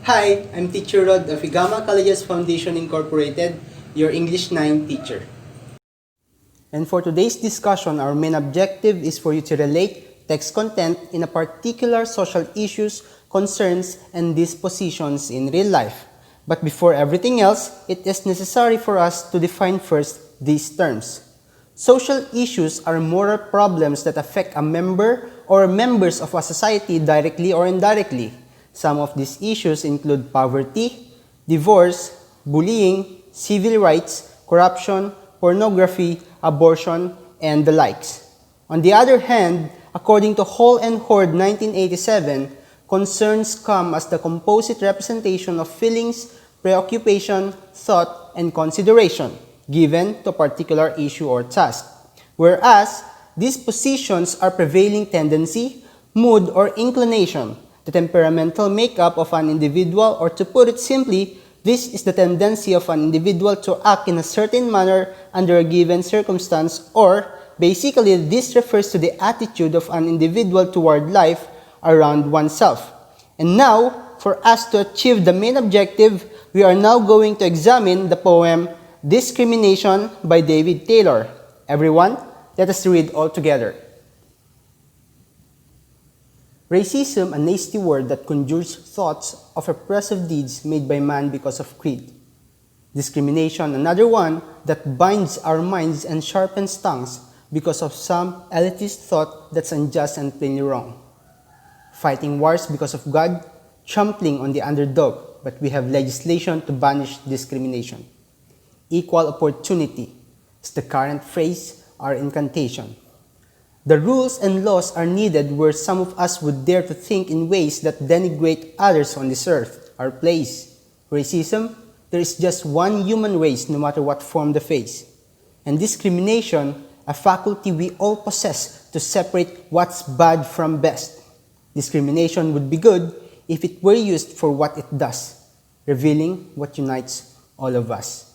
Hi, I'm Teacher Rod of Igama Colleges Foundation Incorporated, your English 9 teacher. And for today's discussion, our main objective is for you to relate text content in a particular social issues, concerns, and dispositions in real life. But before everything else, it is necessary for us to define first these terms. Social issues are moral problems that affect a member or members of a society directly or indirectly. Some of these issues include poverty, divorce, bullying, civil rights, corruption, pornography, abortion, and the likes. On the other hand, according to Hall and Horde 1987, concerns come as the composite representation of feelings, preoccupation, thought, and consideration given to a particular issue or task, whereas dispositions are prevailing tendency, mood, or inclination, the temperamental makeup of an individual, or to put it simply, this is the tendency of an individual to act in a certain manner under a given circumstance, or basically this refers to the attitude of an individual toward life around oneself. And now, for us to achieve the main objective, we are now going to examine the poem Discrimination by David Taylor. Everyone, let us read all together. Racism, a nasty word that conjures thoughts of oppressive deeds made by man because of creed. Discrimination, another one that binds our minds and sharpens tongues because of some elitist thought that's unjust and plainly wrong. Fighting wars because of God, trampling on the underdog, but we have legislation to banish discrimination. Equal opportunity is the current phrase or incantation. The rules and laws are needed where some of us would dare to think in ways that denigrate others on this earth, our place. Racism, there is just one human race no matter what form the face. And discrimination, a faculty we all possess to separate what's bad from best. Discrimination would be good if it were used for what it does, revealing what unites all of us.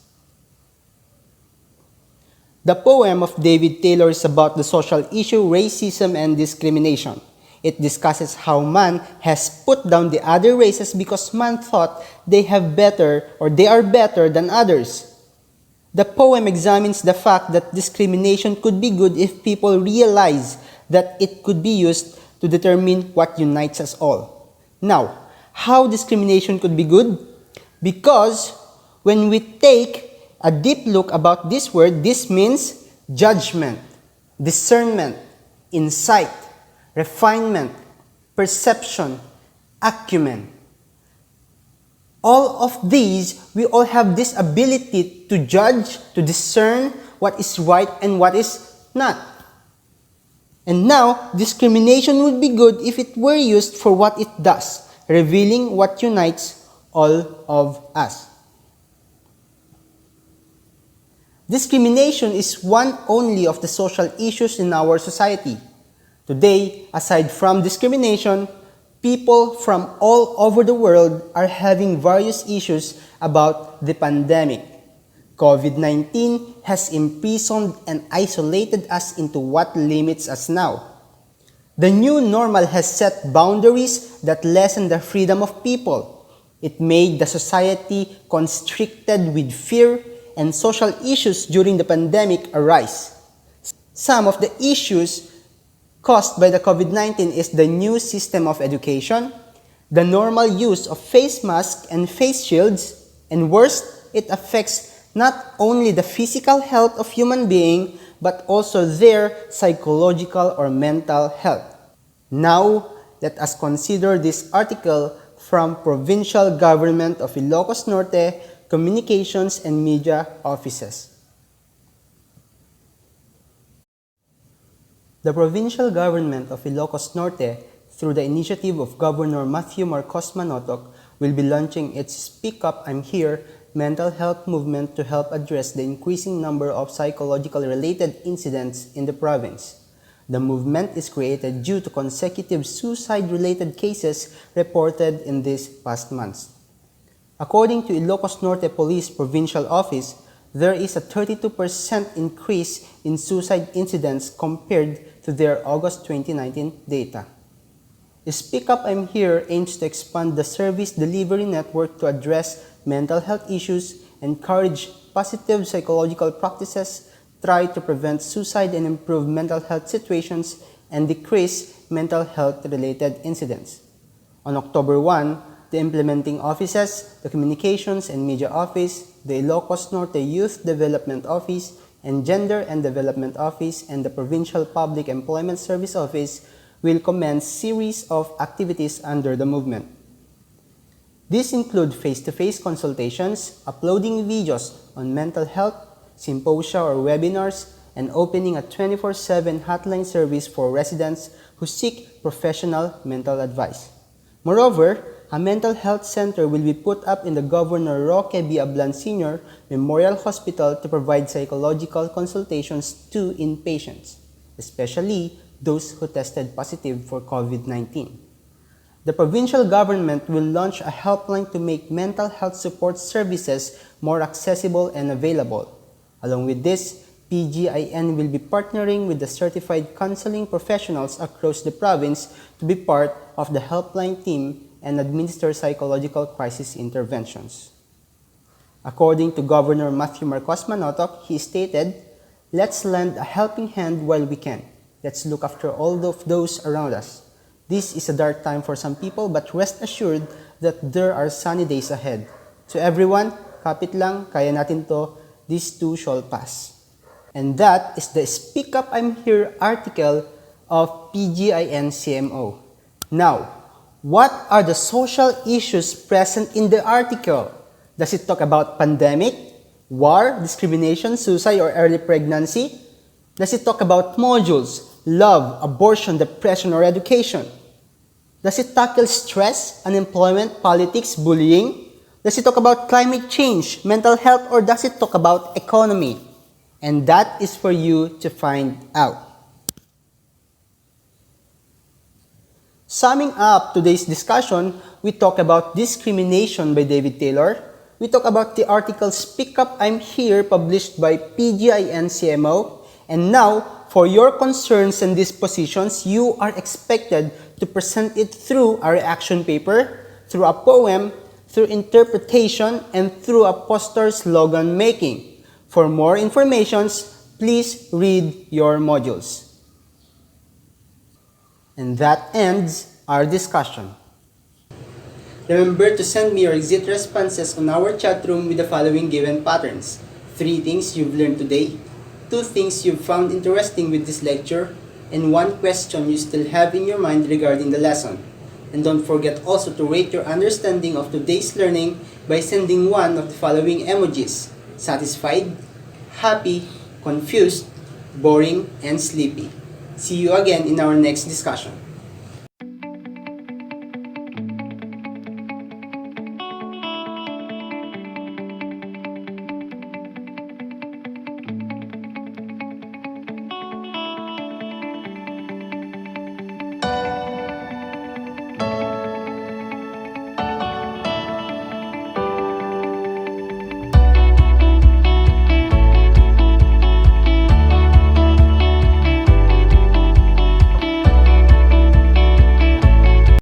The poem of David Taylor is about the social issue racism and discrimination. It discusses how man has put down the other races because man thought they have better or they are better than others. The poem examines the fact that discrimination could be good if people realize that it could be used to determine what unites us all. Now, how discrimination could be good? Because when we take a deep look about this word, this means judgment, discernment, insight, refinement, perception, acumen. All of these, we all have this ability to judge, to discern what is right and what is not. And now, discrimination would be good if it were used for what it does, revealing what unites all of us. Discrimination is one only of the social issues in our society. Today, aside from discrimination, people from all over the world are having various issues about the pandemic. COVID-19 has imprisoned and isolated us into what limits us now. The new normal has set boundaries that lessen the freedom of people. It made the society constricted with fear, and social issues during the pandemic arise. Some of the issues caused by the COVID-19 is the new system of education, the normal use of face masks and face shields, and worst, it affects not only the physical health of human beings, but also their psychological or mental health. Now, let us consider this article from Provincial Government of Ilocos Norte, Communications and Media Offices. The Provincial Government of Ilocos Norte, through the initiative of Governor Matthew Marcos Manotoc, will be launching its Speak Up I'm Here mental health movement to help address the increasing number of psychological related incidents in the province. The movement is created due to consecutive suicide-related cases reported in these past months. According to Ilocos Norte Police Provincial Office, there is a 32% increase in suicide incidents compared to their August 2019 data. Speak Up I'm Here aims to expand the service delivery network to address mental health issues, encourage positive psychological practices, try to prevent suicide and improve mental health situations, and decrease mental health-related incidents. On October 1, the implementing offices, the Communications and Media Office, the Ilocos Norte Youth Development Office, and Gender and Development Office, and the Provincial Public Employment Service Office will commence series of activities under the movement. These include face-to-face consultations, uploading videos on mental health, symposia or webinars, and opening a 24/7 hotline service for residents who seek professional mental advice. Moreover, a mental health center will be put up in the Governor Roque B. Ablan Sr. Memorial Hospital to provide psychological consultations to inpatients, especially those who tested positive for COVID-19. The provincial government will launch a helpline to make mental health support services more accessible and available. Along with this, PGIN will be partnering with the certified counseling professionals across the province to be part of the helpline team and administer psychological crisis interventions. According to Governor Matthew Marcos Manotoc, he stated, "Let's lend a helping hand while we can. Let's look after all of those around us. This is a dark time for some people, but rest assured that there are sunny days ahead. To everyone, kapit lang, kaya natin to, this too shall pass." And that is the Speak Up I'm Here article of PGIN CMO. Now, what are the social issues present in the article? Does it talk about pandemic, war, discrimination, suicide, or early pregnancy? Does it talk about modules, love, abortion, depression, or education? Does it tackle stress, unemployment, politics, bullying? Does it talk about climate change, mental health, or does it talk about economy? And that is for you to find out. Summing up today's discussion, we talk about Discrimination by David Taylor. We talk about the article Speak Up I'm Here published by PGIN CMO. And now, for your concerns and dispositions, you are expected to present it through a reaction paper, through a poem, through interpretation, and through a poster slogan making. For more information, please read your modules. And that ends our discussion. Remember to send me your exit responses on our chat room with the following given patterns. 3 things you've learned today, 2 things you've found interesting with this lecture, and 1 question you still have in your mind regarding the lesson. And don't forget also to rate your understanding of today's learning by sending one of the following emojis: satisfied, happy, confused, boring, and sleepy. See you again in our next discussion.